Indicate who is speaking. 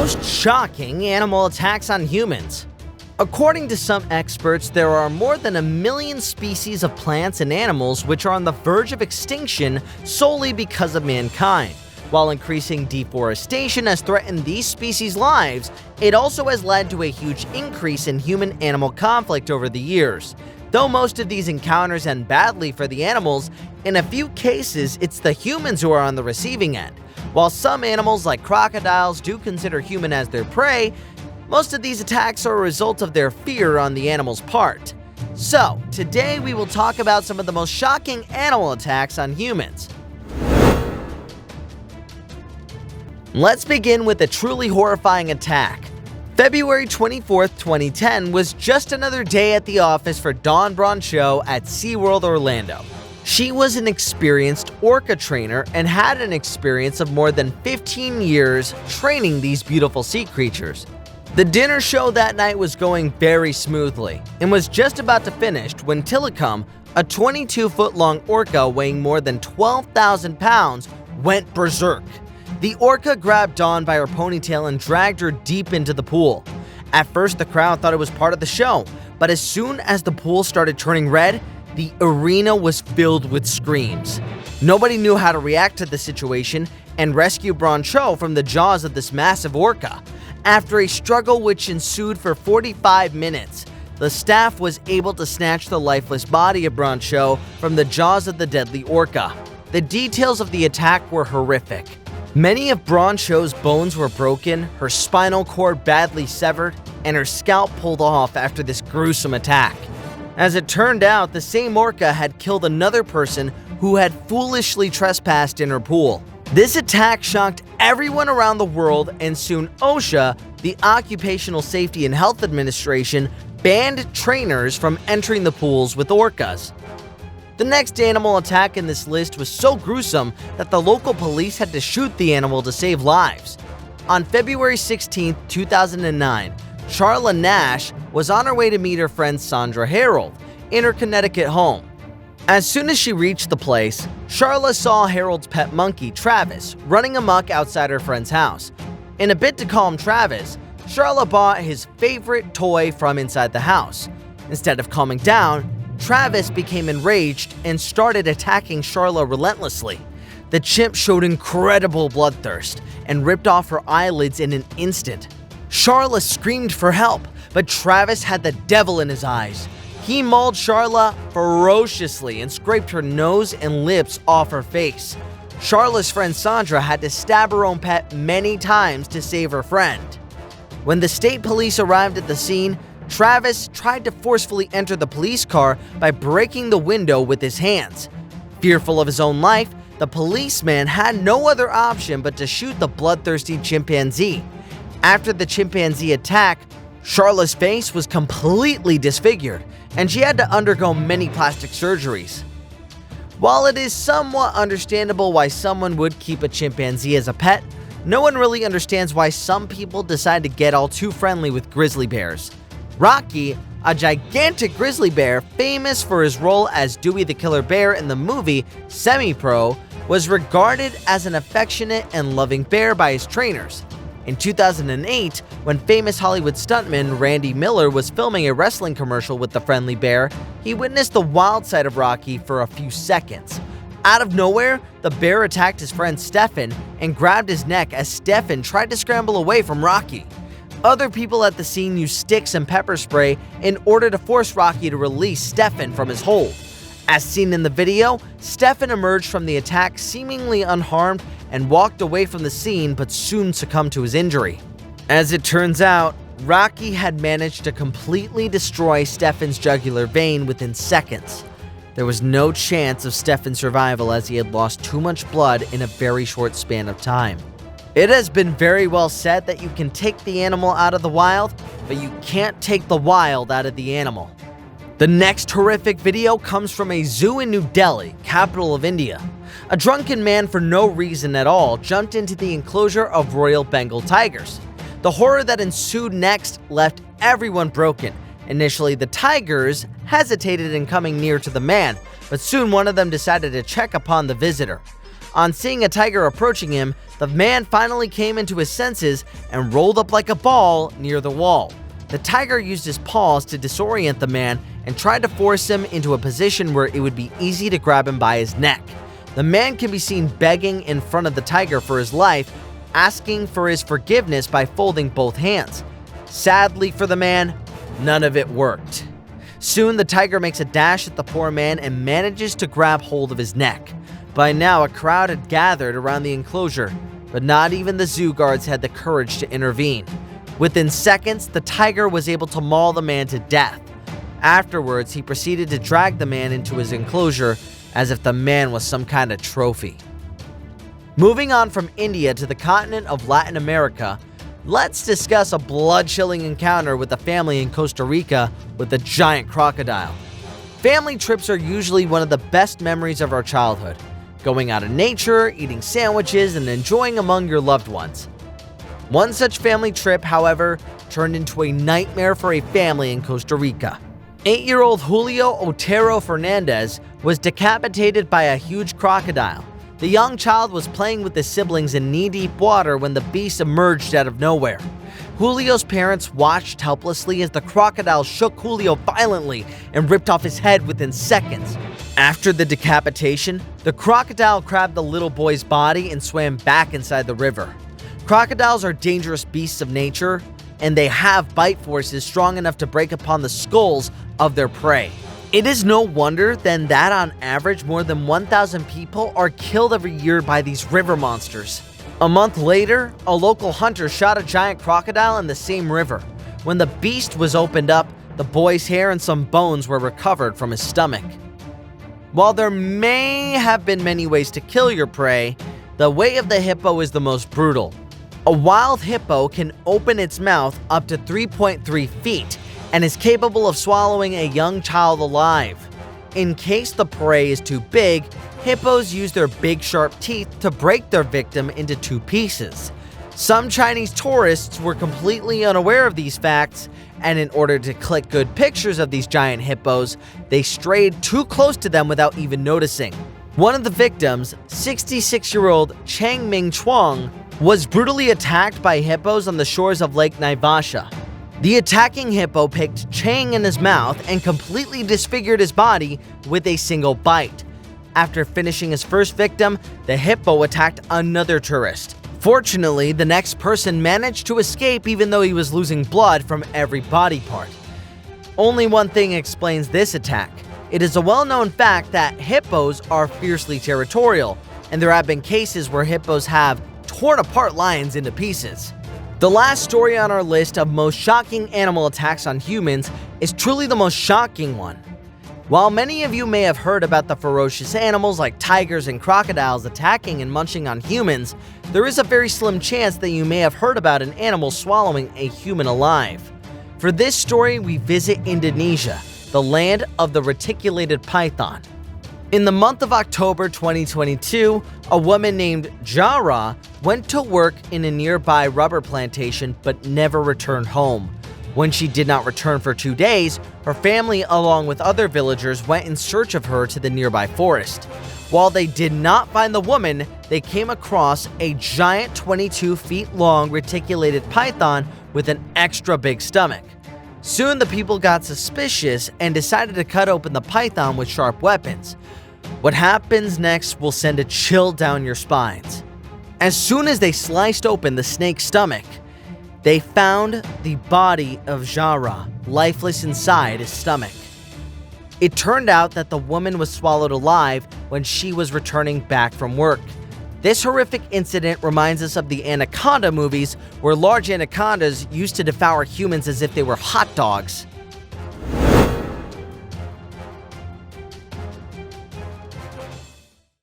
Speaker 1: Most shocking animal attacks on humans. According to some experts, there are more than 1 million species of plants and animals which are on the verge of extinction solely because of mankind. While increasing deforestation has threatened these species' lives, it also has led to a huge increase in human-animal conflict over the years. Though most of these encounters end badly for the animals, in a few cases it's the humans who are on the receiving end. While some animals like crocodiles do consider humans as their prey, most of these attacks are a result of their fear on the animal's part. So, today we will talk about some of the most shocking animal attacks on humans. Let's begin with a truly horrifying attack. February 24th, 2010 was just another day at the office for Dawn Broncho at SeaWorld Orlando. She was an experienced orca trainer and had an experience of more than 15 years training these beautiful sea creatures. The dinner show that night was going very smoothly and was just about to finish when Tilikum, a 22-foot-long orca weighing more than 12,000 pounds, went berserk. The orca grabbed Dawn by her ponytail and dragged her deep into the pool. At first, the crowd thought it was part of the show, but as soon as the pool started turning red, the arena was filled with screams. Nobody knew how to react to the situation and rescue Broncho from the jaws of this massive orca. After a struggle which ensued for 45 minutes, the staff was able to snatch the lifeless body of Broncho from the jaws of the deadly orca. The details of the attack were horrific. Many of Broncho's bones were broken, her spinal cord badly severed, and her scalp pulled off after this gruesome attack. As it turned out, the same orca had killed another person who had foolishly trespassed in her pool. This attack shocked everyone around the world, and soon OSHA, the Occupational Safety and Health Administration, banned trainers from entering the pools with orcas. The next animal attack in this list was so gruesome that the local police had to shoot the animal to save lives. On February 16, 2009, Charla Nash was on her way to meet her friend Sandra Harold in her Connecticut home. As soon as she reached the place, Charla saw Harold's pet monkey, Travis, running amok outside her friend's house. In a bid to calm Travis, Charla bought his favorite toy from inside the house. Instead of calming down, Travis became enraged and started attacking Charla relentlessly. The chimp showed incredible bloodthirst and ripped off her eyelids in an instant. Charla screamed for help, but Travis had the devil in his eyes. He mauled Charla ferociously and scraped her nose and lips off her face. Charla's friend Sandra had to stab her own pet many times to save her friend. When the state police arrived at the scene, Travis tried to forcefully enter the police car by breaking the window with his hands. Fearful of his own life, the policeman had no other option but to shoot the bloodthirsty chimpanzee. After the chimpanzee attack, Charla's face was completely disfigured, and she had to undergo many plastic surgeries. While it is somewhat understandable why someone would keep a chimpanzee as a pet, no one really understands why some people decide to get all too friendly with grizzly bears. Rocky, a gigantic grizzly bear famous for his role as Dewey the Killer Bear in the movie Semi-Pro, was regarded as an affectionate and loving bear by his trainers. In 2008, when famous Hollywood stuntman Randy Miller was filming a wrestling commercial with the friendly bear, he witnessed the wild side of Rocky for a few seconds. Out of nowhere, the bear attacked his friend Stefan and grabbed his neck as Stefan tried to scramble away from Rocky. Other people at the scene used sticks and pepper spray in order to force Rocky to release Stefan from his hold. As seen in the video, Stefan emerged from the attack seemingly unharmed and walked away from the scene, but soon succumbed to his injury. As it turns out, Rocky had managed to completely destroy Stefan's jugular vein within seconds. There was no chance of Stefan's survival as he had lost too much blood in a very short span of time. It has been very well said that you can take the animal out of the wild, but you can't take the wild out of the animal. The next horrific video comes from a zoo in New Delhi, capital of India. A drunken man for no reason at all jumped into the enclosure of Royal Bengal tigers. The horror that ensued next left everyone broken. Initially, the tigers hesitated in coming near to the man, but soon one of them decided to check upon the visitor. On seeing a tiger approaching him, the man finally came into his senses and rolled up like a ball near the wall. The tiger used his paws to disorient the man and tried to force him into a position where it would be easy to grab him by his neck. The man can be seen begging in front of the tiger for his life, asking for his forgiveness by folding both hands. Sadly for the man, none of it worked. Soon the tiger makes a dash at the poor man and manages to grab hold of his neck. By now, a crowd had gathered around the enclosure, but not even the zoo guards had the courage to intervene. Within seconds, the tiger was able to maul the man to death. Afterwards, he proceeded to drag the man into his enclosure as if the man was some kind of trophy. Moving on from India to the continent of Latin America, let's discuss a blood-chilling encounter with a family in Costa Rica with a giant crocodile. Family trips are usually one of the best memories of our childhood. Going out in nature, eating sandwiches, and enjoying among your loved ones. One such family trip, however, turned into a nightmare for a family in Costa Rica. 8-year-old Julio Otero Fernandez was decapitated by a huge crocodile. The young child was playing with his siblings in knee-deep water when the beast emerged out of nowhere. Julio's parents watched helplessly as the crocodile shook Julio violently and ripped off his head within seconds. After the decapitation, the crocodile grabbed the little boy's body and swam back inside the river. Crocodiles are dangerous beasts of nature, and they have bite forces strong enough to break upon the skulls of their prey. It is no wonder then that on average more than 1,000 people are killed every year by these river monsters. A month later, a local hunter shot a giant crocodile in the same river. When the beast was opened up, the boy's hair and some bones were recovered from his stomach. While there may have been many ways to kill your prey, the way of the hippo is the most brutal. A wild hippo can open its mouth up to 3.3 feet and is capable of swallowing a young child alive. In case the prey is too big, hippos use their big sharp teeth to break their victim into two pieces. Some Chinese tourists were completely unaware of these facts, and in order to click good pictures of these giant hippos, they strayed too close to them without even noticing. One of the victims, 66-year-old Chang Ming Chuang, was brutally attacked by hippos on the shores of Lake Naivasha. The attacking hippo picked Chang in his mouth and completely disfigured his body with a single bite. After finishing his first victim, the hippo attacked another tourist. Fortunately, the next person managed to escape even though he was losing blood from every body part. Only one thing explains this attack. It is a well-known fact that hippos are fiercely territorial, and there have been cases where hippos have torn apart lions into pieces. The last story on our list of most shocking animal attacks on humans is truly the most shocking one. While many of you may have heard about the ferocious animals like tigers and crocodiles attacking and munching on humans, there is a very slim chance that you may have heard about an animal swallowing a human alive. For this story, we visit Indonesia, the land of the reticulated python. In the month of October 2022, a woman named Jara went to work in a nearby rubber plantation but never returned home. When she did not return for 2 days, her family along with other villagers went in search of her to the nearby forest. While they did not find the woman, they came across a giant 22 feet long reticulated python with an extra big stomach. Soon the people got suspicious and decided to cut open the python with sharp weapons. What happens next will send a chill down your spines. As soon as they sliced open the snake's stomach, they found the body of Jara, lifeless inside his stomach. It turned out that the woman was swallowed alive when she was returning back from work. This horrific incident reminds us of the anaconda movies, where large anacondas used to devour humans as if they were hot dogs.